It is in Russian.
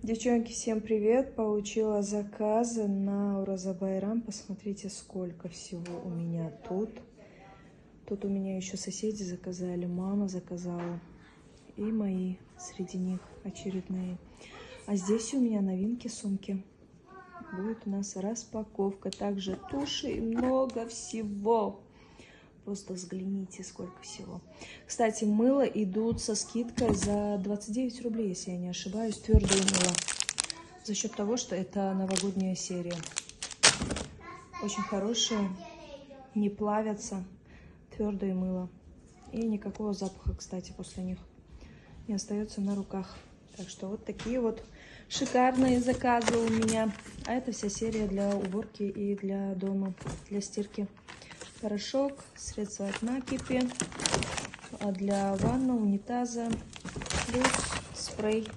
Девчонки, всем привет! Получила заказы на Ураза-Байрам. Посмотрите, сколько всего у меня тут. Тут у меня еще соседи заказали, мама заказала. И мои среди них очередные. А здесь у меня новинки, сумки. Будет у нас распаковка. Также туши и много всего. Просто взгляните, сколько всего. Кстати, мыло идут со скидкой за 29 рублей, если я не ошибаюсь. Твердое мыло. За счет того, что это новогодняя серия. Очень хорошие, не плавятся. Твердое мыло. И никакого запаха, кстати, после них не остается на руках. Так что вот такие вот шикарные заказы у меня. А это вся серия для уборки и для дома, для стирки. Порошок, средства от накипи, для ванны, унитаза, плюс спрей